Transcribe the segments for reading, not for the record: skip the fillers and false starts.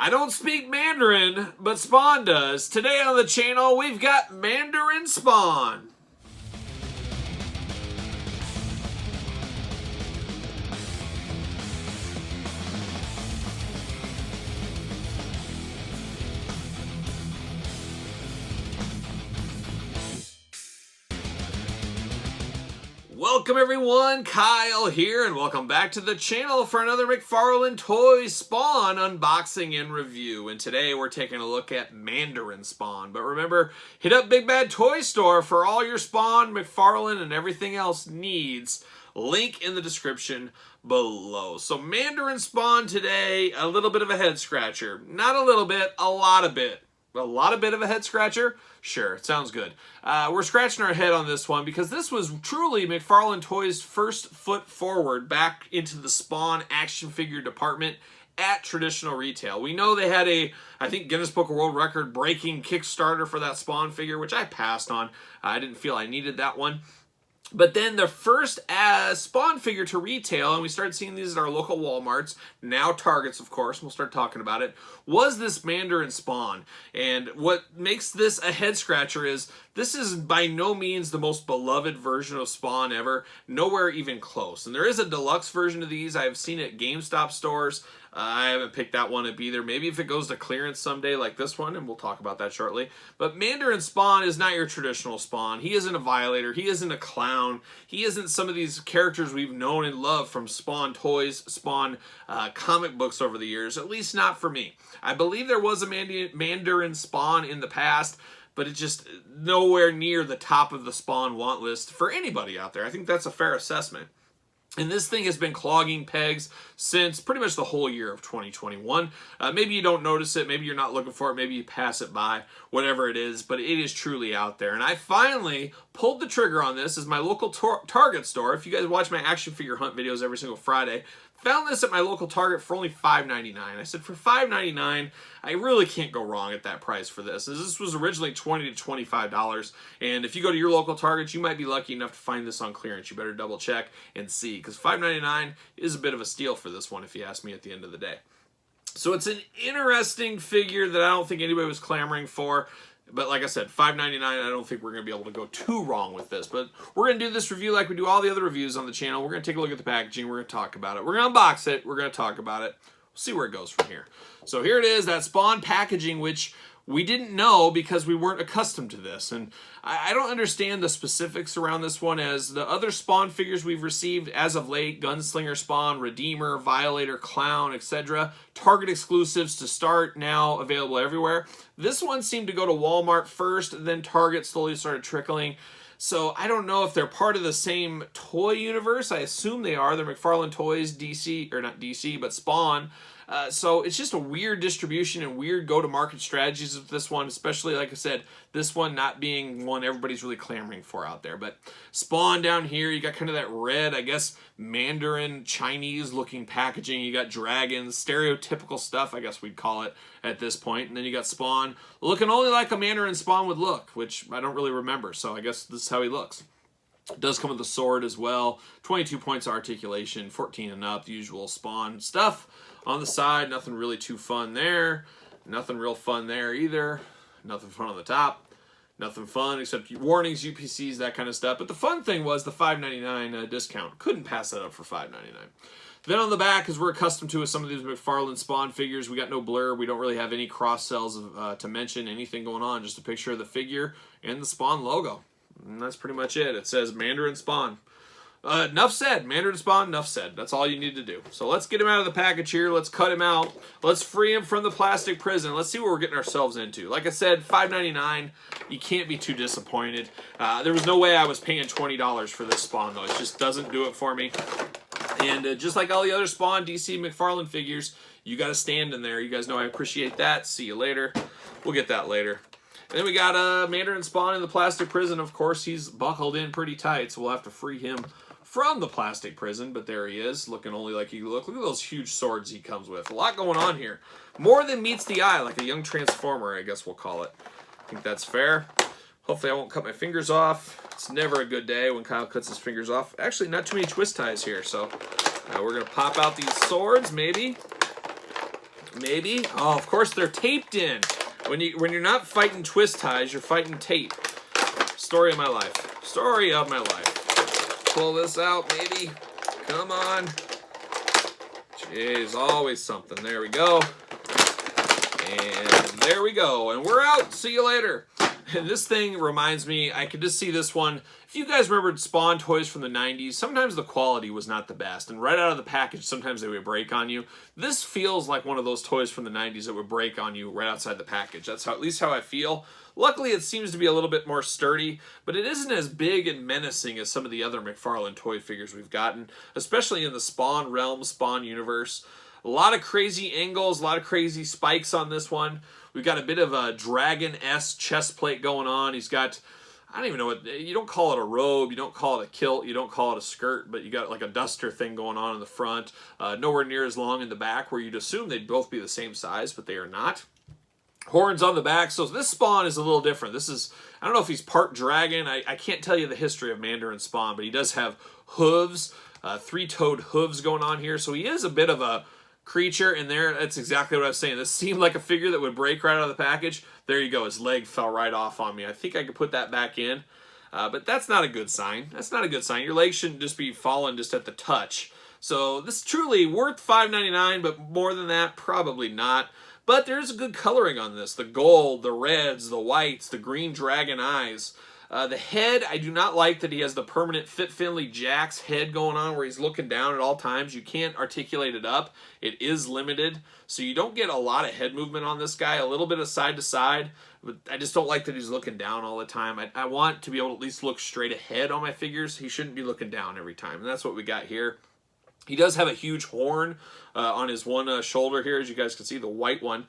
I don't speak Mandarin, but Spawn does. Today on the channel, we've got Mandarin Spawn. Welcome everyone, Kyle here, and welcome back to the channel for another McFarlane Toys Spawn unboxing and review. And today we're taking a look at Mandarin Spawn. But remember, hit up Big Bad Toy Store for all your Spawn, McFarlane, and everything else needs. Link in the description below. So Mandarin Spawn today, a little bit of a head scratcher. Not a little bit, a lot of bit. A lot of bit of a head scratcher? Sure, it sounds good. We're scratching our head on this one because this was truly McFarlane Toys' first foot forward back into the Spawn action figure department at traditional retail. We know they had a, I think, Guinness Book of World Record breaking Kickstarter for that Spawn figure, which I passed on. I didn't feel I needed that one. But then the first Spawn figure to retail, and we started seeing these at our local Walmarts, now Targets, of course, we'll start talking about it, was this Mandarin Spawn. And what makes this a head scratcher is this is by no means the most beloved version of Spawn ever, nowhere even close. And there is a deluxe version of these. I've seen it at GameStop stores. I haven't picked that one up either. Maybe if it goes to clearance someday like this one, and we'll talk about that shortly. But Mandarin Spawn is not your traditional Spawn. He isn't a Violator. He isn't a clown. He isn't some of these characters we've known and loved from Spawn toys, Spawn comic books over the years, at least not for me. I believe there was a Mandarin Spawn in the past, but it's just nowhere near the top of the Spawn want list for anybody out there. I think that's a fair assessment. And this thing has been clogging pegs since pretty much the whole year of 2021. Maybe you don't notice it, maybe you're not looking for it, maybe you pass it by, whatever it is, but it is truly out there. And I finally pulled the trigger on this as my local Target store. If you guys watch my action figure hunt videos every single Friday, found this at my local Target for only $5.99. I said, for $5.99, I really can't go wrong at that price for this. This was originally $20 to $25, and if you go to your local Target, you might be lucky enough to find this on clearance. You better double check and see, because $5.99 is a bit of a steal for this one, if you ask me at the end of the day. So it's an interesting figure that I don't think anybody was clamoring for. But like I said, $5.99, I don't think we're going to be able to go too wrong with this. But we're going to do this review like we do all the other reviews on the channel. We're going to take a look at the packaging. We're going to talk about it. We're going to unbox it. We're going to talk about it. We'll see where it goes from here. So here it is, that Spawn packaging, which we didn't know because we weren't accustomed to this. And I don't understand the specifics around this one, as the other Spawn figures we've received as of late, Gunslinger Spawn, Redeemer, Violator, Clown, etc., Target exclusives to start, now available everywhere. This one seemed to go to Walmart first, then Target slowly started trickling. So I don't know if they're part of the same toy universe. I assume they are. They're McFarlane Toys, DC, or not DC, but Spawn. So it's just a weird distribution and weird go-to-market strategies with this one, especially, like I said, this one not being one everybody's really clamoring for out there. But Spawn down here, you got kind of that red, I guess, Mandarin Chinese-looking packaging. You got dragons, stereotypical stuff, I guess we'd call it at this point. And then you got Spawn looking only like a Mandarin Spawn would look, which I don't really remember, so I guess this is how he looks. It does come with a sword as well. 22 points of articulation, 14 and up, the usual Spawn stuff. On the side, nothing really too fun there. Nothing real fun there either. Nothing fun on the top. Nothing fun except warnings, UPCs, that kind of stuff. But the fun thing was the $5.99 discount. Couldn't pass that up for $5.99. Then on the back, as we're accustomed to with some of these McFarlane Spawn figures, we got no blur. We don't really have any cross-sells to mention anything going on. Just a picture of the figure and the Spawn logo. And that's pretty much it. It says Mandarin Spawn. Enough said. Mandarin Spawn, enough said. That's all you need to do. So let's get him out of the package here. Let's cut him out. Let's free him from the plastic prison. Let's see what we're getting ourselves into. Like I said, $5.99. You can't be too disappointed. There was no way I was paying $20 for this Spawn, though. It just doesn't do it for me. And just like all the other Spawn DC McFarlane figures, you got to stand in there. You guys know I appreciate that. See you later. We'll get that later. And then we got Mandarin Spawn in the plastic prison. Of course, he's buckled in pretty tight, so we'll have to free him from the plastic prison. But there he is, looking only like he look. Look at those huge swords he comes with. A lot going on here. More than meets the eye, like a young Transformer, I guess we'll call it. I think that's fair. Hopefully I won't cut my fingers off. It's never a good day when Kyle cuts his fingers off. Actually, not too many twist ties here, so we're going to pop out these swords, maybe. Maybe. Oh, of course they're taped in. When you're not fighting twist ties, you're fighting tape. Story of my life. Story of my life. Pull this out, maybe. Come on. Jeez, always something. There we go. And there we go. And we're out. See you later. And this thing reminds me, I could just see this one. If you guys remembered Spawn toys from the 90s, sometimes the quality was not the best. And right out of the package, sometimes they would break on you. This feels like one of those toys from the 90s that would break on you right outside the package. That's at least how I feel. Luckily, it seems to be a little bit more sturdy, but it isn't as big and menacing as some of the other McFarlane toy figures we've gotten, especially in the Spawn realm, Spawn universe. A lot of crazy angles, a lot of crazy spikes on this one. We've got a bit of a Dragon-esque chest plate going on. He's got, I don't even know what, you don't call it a robe, you don't call it a kilt, you don't call it a skirt, but you got like a duster thing going on in the front. Nowhere near as long in the back, where you'd assume they'd both be the same size, but they are not. Horns on the back, so this Spawn is a little different. This is, I don't know if he's part dragon. I can't tell you the history of Mandarin Spawn, but he does have hooves, three-toed hooves going on here, so he is a bit of a creature in there. That's exactly what I was saying. This seemed like a figure that would break right out of the package. There you go. His leg fell right off on me. I think I could put that back in, but that's not a good sign. That's not a good sign. Your leg shouldn't just be falling just at the touch. So this is truly worth $5.99, but more than that, probably not. But there's a good coloring on this. The gold, the reds, the whites, the green dragon eyes. The head, I do not like that he has the permanent Fit Finley Jack's head going on where he's looking down at all times. You can't articulate it up. It is limited, so you don't get a lot of head movement on this guy. A little bit of side to side, but I just don't like that he's looking down all the time. I want to be able to at least look straight ahead on my figures. He shouldn't be looking down every time, and that's what we got here. He does have a huge horn on his one shoulder here, as you guys can see, the white one.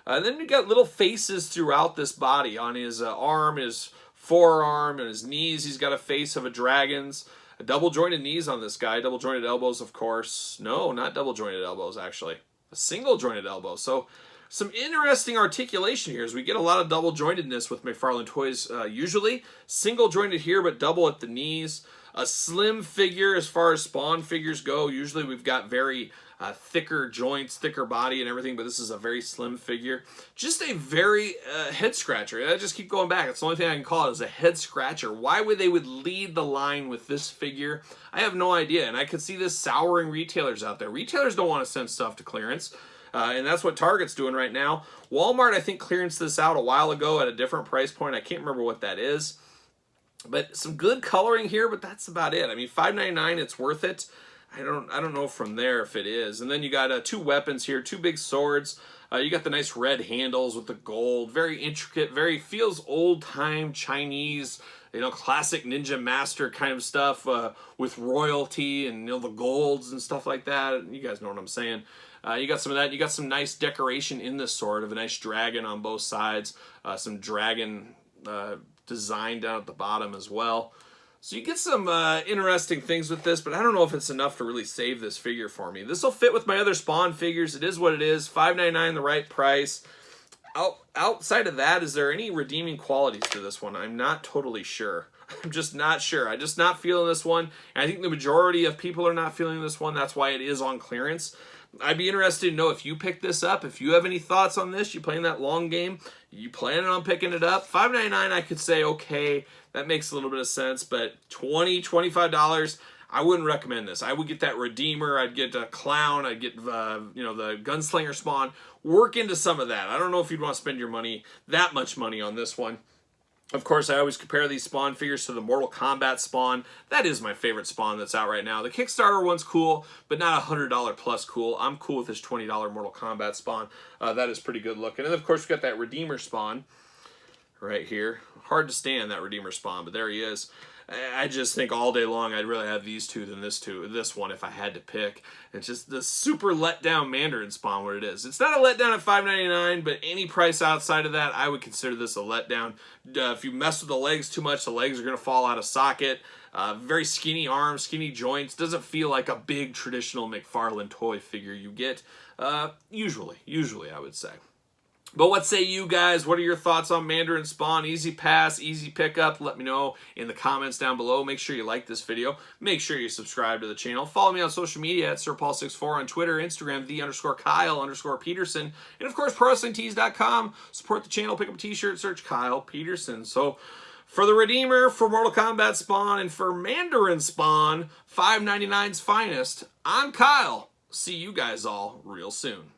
And then you got little faces throughout this body. On his arm, his forearm, and his knees, he's got a face of a dragon's. Double-jointed knees on this guy. Double-jointed elbows, of course. No, not double-jointed elbows, actually. A single-jointed elbow. So some interesting articulation here, as we get a lot of double-jointedness with McFarlane toys usually. Single-jointed here, but double at the knees. A slim figure as far as Spawn figures go. Usually we've got very thicker joints, thicker body and everything, but this is a very slim figure. Just a very head scratcher. I just keep going back. It's the only thing I can call it, is a head scratcher. Why would they lead the line with this figure? I have no idea, and I could see this souring retailers out there. Retailers don't want to send stuff to clearance, and that's what Target's doing right now. Walmart, I think, clearanced this out a while ago at a different price point. I can't remember what that is. But some good coloring here, but that's about it. I mean, $5.99, it's worth it. I don't know from there if it is. And then you got two weapons here, two big swords. You got the nice red handles with the gold, very intricate, very feels old-time Chinese, you know, classic Ninja Master kind of stuff with royalty and, you know, the golds and stuff like that. You guys know what I'm saying. You got some of that. You got some nice decoration in the sword of a nice dragon on both sides. Some dragon design down at the bottom as well. So you get some interesting things with this, but I don't know if it's enough to really save this figure for me. This will fit with my other Spawn figures. It is what it is. $5.99, the right price. Outside of that, is there any redeeming qualities to this one? I'm not totally sure. I'm just not sure. I'm just not feeling this one. And I think the majority of people are not feeling this one. That's why it is on clearance. I'd be interested to know if you picked this up. If you have any thoughts on this, you playing that long game, you planning on picking it up. $5.99, I could say, okay, that makes a little bit of sense, but $20, $25, I wouldn't recommend this. I would get that Redeemer, I'd get a Clown, I'd get you know, the Gunslinger Spawn. Work into some of that. I don't know if you'd want to spend your money, that much money on this one. Of course, I always compare these Spawn figures to the Mortal Kombat Spawn. That is my favorite Spawn that's out right now. The Kickstarter one's cool, but not $100 plus cool. I'm cool with this $20 Mortal Kombat Spawn. That is pretty good looking. And of course, we've got that Redeemer Spawn right here. Hard to stand, that Redeemer Spawn, but there he is. I just think all day long I'd rather have these two than this one if I had to pick. It's just the super letdown Mandarin Spawn what it is. It's not a letdown at $5.99, but any price outside of that, I would consider this a letdown. If you mess with the legs too much, the legs are going to fall out of socket. Very skinny arms, skinny joints. Doesn't feel like a big traditional McFarlane toy figure you get. Usually I would say. But what say you guys? What are your thoughts on Mandarin Spawn? Easy pass, easy pickup? Let me know in the comments down below. Make sure you like this video. Make sure you subscribe to the channel. Follow me on social media at SirPaul64 on Twitter, Instagram, _Kyle_Peterson. And of course, ProWrestlingTees.com. Support the channel, pick up a t-shirt, search Kyle Peterson. So for the Redeemer, for Mortal Kombat Spawn, and for Mandarin Spawn, $5.99's finest, I'm Kyle. See you guys all real soon.